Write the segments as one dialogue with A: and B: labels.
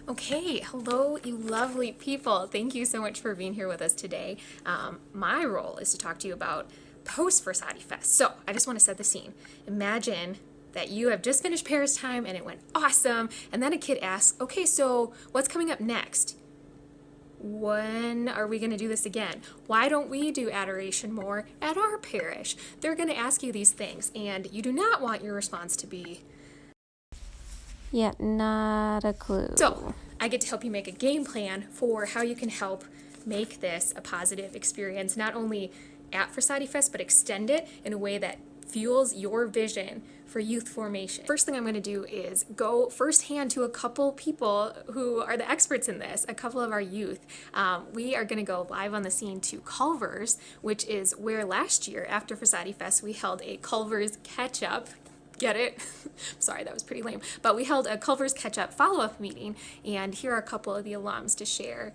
A: Okay, hello, you lovely people. Thank you so much for being here with us today. My role is to talk to you about Post-Frassati Fest. So I just want to set the scene. Imagine that you have just finished Paris time and it went awesome, and then a kid asks, okay, so what's coming up next? When are we going to do this again? Why don't we do adoration more at our parish? They're going to ask you these things, and you do not want your response to be,
B: yeah, not a clue.
A: so I get to help you make a game plan for how you can help make this a positive experience, not only at Frassati Fest, but extend it in a way that fuels your vision for youth formation. First thing I'm going to do is go firsthand to a couple people who are the experts in this, a couple of our youth. We are going to go live on the scene to Culver's, which is where last year after Frassati Fest we held a Culver's catch-up. Get it? Sorry, that was pretty lame. But we held a Culver's catch-up follow-up meeting, and here are a couple of the alums to share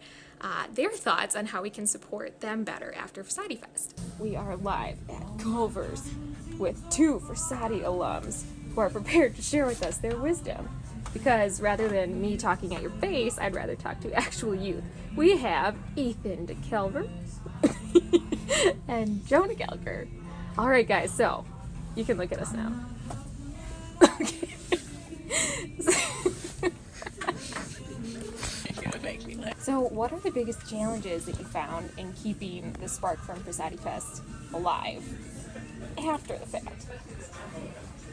A: their thoughts on how we can support them better after Frassati Fest. We are live at Culver's with two Frassati alums who are prepared to share with us their wisdom. Because rather than me talking at your face, I'd rather talk to actual youth. We have Ethan DeKelver and Jonah Gelker. All right, guys, so you can look at us now. Okay. So what are the biggest challenges that you found in keeping the spark from Frassati Fest alive after the fact?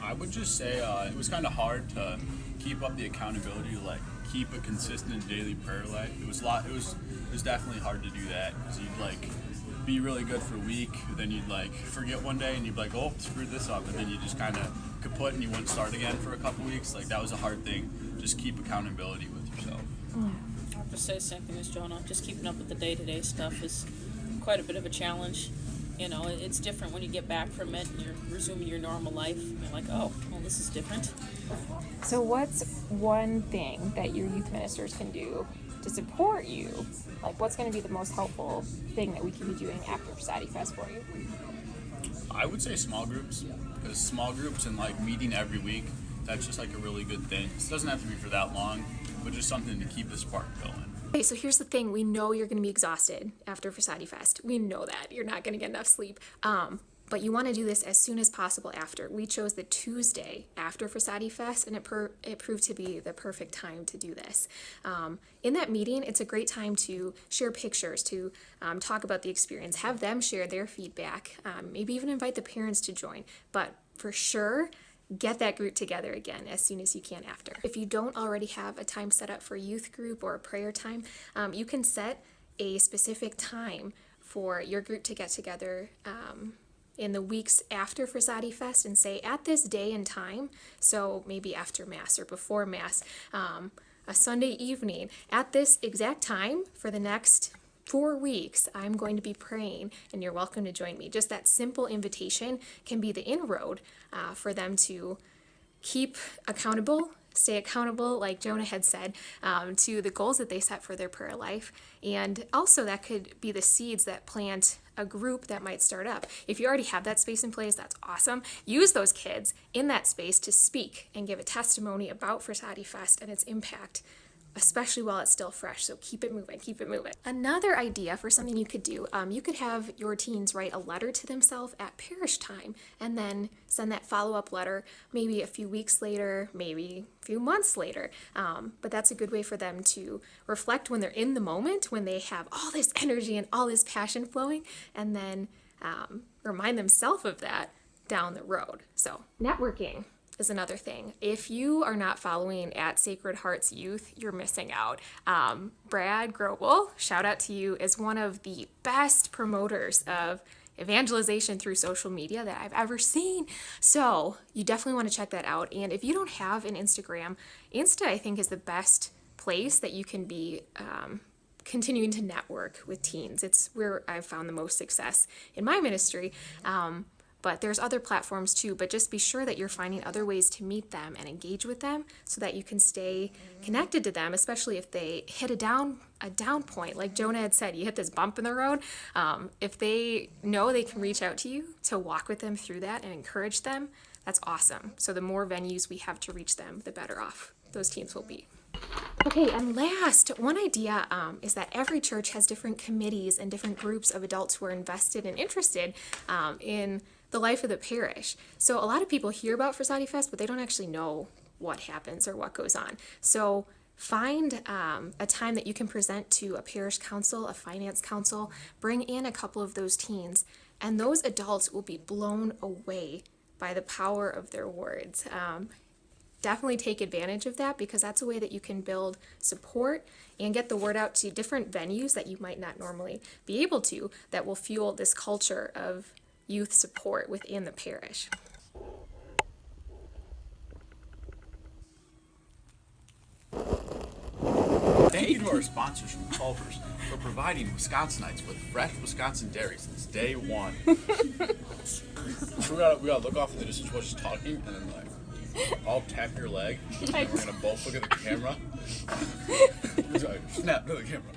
C: I would just say it was kind of hard to keep up the accountability, to keep a consistent daily prayer life. It was definitely hard to do that, because you'd be really good for a week, then you'd forget one day and you'd be like, oh, screwed this up, and then you just kind of kaput and you wouldn't start again for a couple weeks. That was a hard thing. Just keep accountability with yourself.
D: I'll just say the same thing as Jonah. Just keeping up with the day-to-day stuff is quite a bit of a challenge. You know, it's different when you get back from it and you're resuming your normal life. You're like, oh, well, this is different.
A: So what's one thing that your youth ministers can do to support you? What's going to be the most helpful thing that we can be doing after Frassati Fest for you?
C: I would say small groups, because small groups and meeting every week, that's just a really good thing. It doesn't have to be for that long, but just something to keep the spark going.
A: Okay, so here's the thing. We know you're going to be exhausted after Frassati Fest. We know that. You're not going to get enough sleep. But you want to do this as soon as possible after. We chose the Tuesday after Frassati Fest, and it proved to be the perfect time to do this. In that meeting, it's a great time to share pictures, to talk about the experience, have them share their feedback, maybe even invite the parents to join. But for sure, get that group together again as soon as you can after. If you don't already have a time set up for youth group or a prayer time, you can set a specific time for your group to get together in the weeks after Frassati Fest and say, at this day and time, so maybe after Mass or before Mass, a Sunday evening, at this exact time for the next 4 weeks, I'm going to be praying and you're welcome to join me. Just that simple invitation can be the inroad for them to keep accountable, stay accountable, like Jonah had said, to the goals that they set for their prayer life. And also that could be the seeds that plant a group that might start up. If you already have that space in place, that's awesome. Use those kids in that space to speak and give a testimony about Frassati Fest and its impact, especially while it's still fresh. So keep it moving, keep it moving. Another idea for something you could do, you could have your teens write a letter to themselves at parish time and then send that follow-up letter maybe a few weeks later, maybe a few months later. But that's a good way for them to reflect when they're in the moment, when they have all this energy and all this passion flowing, and then remind themselves of that down the road. So networking is another thing. If you are not following at Sacred Hearts Youth, you're missing out. Brad Grobel, shout out to you, is one of the best promoters of evangelization through social media that I've ever seen. So you definitely want to check that out. And if you don't have an Instagram, Insta I think is the best place that you can be continuing to network with teens. It's where I've found the most success in my ministry. But there's other platforms too, but just be sure that you're finding other ways to meet them and engage with them so that you can stay connected to them, especially if they hit a down point. Like Jonah had said, you hit this bump in the road. If they know they can reach out to you to walk with them through that and encourage them, that's awesome. So the more venues we have to reach them, the better off those teams will be. Okay, and last, one idea is that every church has different committees and different groups of adults who are invested and interested in the life of the parish. So a lot of people hear about Frassati Fest, but they don't actually know what happens or what goes on. So find a time that you can present to a parish council, a finance council, bring in a couple of those teens, and those adults will be blown away by the power of their words. Definitely take advantage of that, because that's a way that you can build support and get the word out to different venues that you might not normally be able to, that will fuel this culture of youth support within the parish.
C: Thank you to our sponsors from Culver's for providing Wisconsinites with fresh Wisconsin dairy since day one. we gotta look off in the distance while she's talking, and then I'll tap your leg, and we're gonna both look at the camera. Snap to the camera.